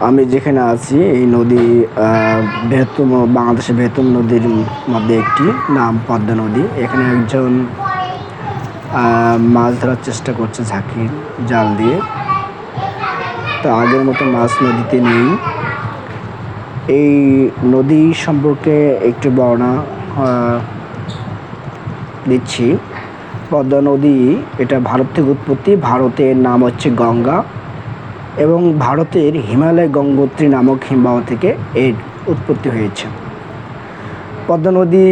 আমি যেখানে আছি এই নদী বৃহত্তম বাংলাদেশের বৃহত্তম নদীর মধ্যে একটি, নাম পদ্মা নদী। এখানে একজন মাছ ধরার চেষ্টা করছে ঝাঁকি জাল দিয়ে। তো আগের মতো মাছ নদীতে নেই। এই নদী সম্পর্কে একটু বর্ণনা দিচ্ছি। পদ্মা নদী এটা ভারত থেকে উৎপত্তি। ভারতের নাম হচ্ছে গঙ্গা এবং ভারতের হিমালয় গঙ্গোত্রী নামক হিমবাহ থেকে এর উৎপত্তি হয়েছে। পদ্মা নদী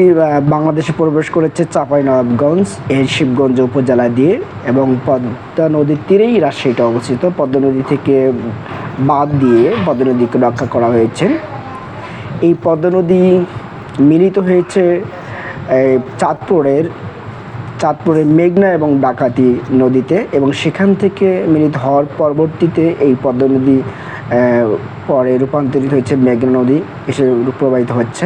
বাংলাদেশে প্রবেশ করেছে চাঁপাইনবাবগঞ্জ এর শিবগঞ্জ উপজেলা দিয়ে এবং পদ্মা নদীর তীরেই রাজশাহীটা অবস্থিত। পদ্মা নদী থেকে বাঁধ দিয়ে পদ্মা নদীকে রক্ষা করা হয়েছে। এই পদ্মা নদী মিলিত হয়েছে চাঁদপুরের মেঘনা এবং ডাকাতি নদীতে এবং সেখান থেকে মিলিত হওয়ার পরবর্তীতে এই পদ্মা নদী পরে রূপান্তরিত হয়েছে মেঘনা নদী এসে প্রবাহিত হচ্ছে।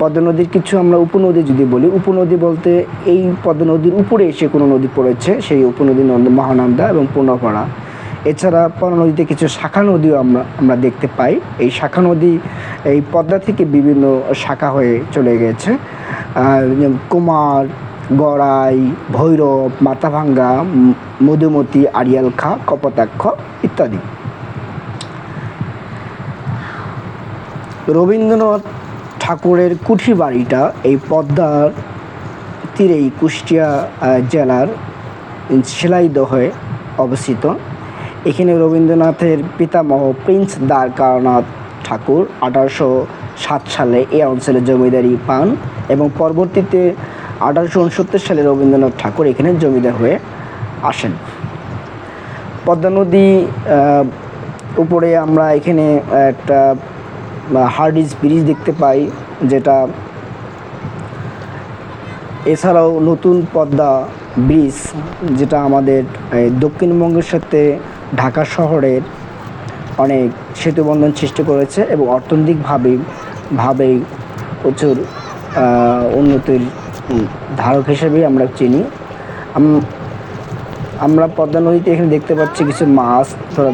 পদ্মা নদীর কিছু আমরা উপনদী যদি বলি, উপনদী বলতে এই পদ্মা নদীর উপরে এসে কোনো নদী পড়েছে, সেই উপনদী মহানন্দা এবং পূর্ণপাড়া। এছাড়া পদ্মা নদীতে কিছু শাখা নদীও আমরা দেখতে পাই। এই শাখা নদী এই পদ্মা থেকে বিভিন্ন শাখা হয়ে চলে গেছে, কুমার, গড়াই, ভৈরব, মাথাভাঙ্গা, মধুমতি, আড়িয়াল খাঁ, কপোতাক্ষ ইত্যাদি। রবীন্দ্রনাথ ঠাকুরের কুঠি বাড়িটা এই পদ্মার তীরেই কুষ্টিয়া জেলার শিলাইদহে অবস্থিত। এখানে রবীন্দ্রনাথের পিতামহ প্রিন্স দ্বারকানাথ ঠাকুর 1807 সালে এই অঞ্চলে জমিদারি পান এবং পরবর্তীতে 1869 সালে রবীন্দ্রনাথ ঠাকুর এখানে জমিদার হয়ে আসেন। পদ্মা নদী উপরে আমরা এখানে একটা হার্ডিস ব্রিজ দেখতে পাই, যেটা এছাড়াও নতুন পদ্মা ব্রিজ, যেটা আমাদের দক্ষিণবঙ্গের সাথে ঢাকা শহরের অনেক সেতুবন্ধন সৃষ্টি করেছে এবং অর্থনৈতিকভাবেই প্রচুর উন্নতির ধারক হিসেবেই আমরা চিনি। আমরা পদ্মা নদীতে এখানে দেখতে পাচ্ছি কিছু মাছ ধরা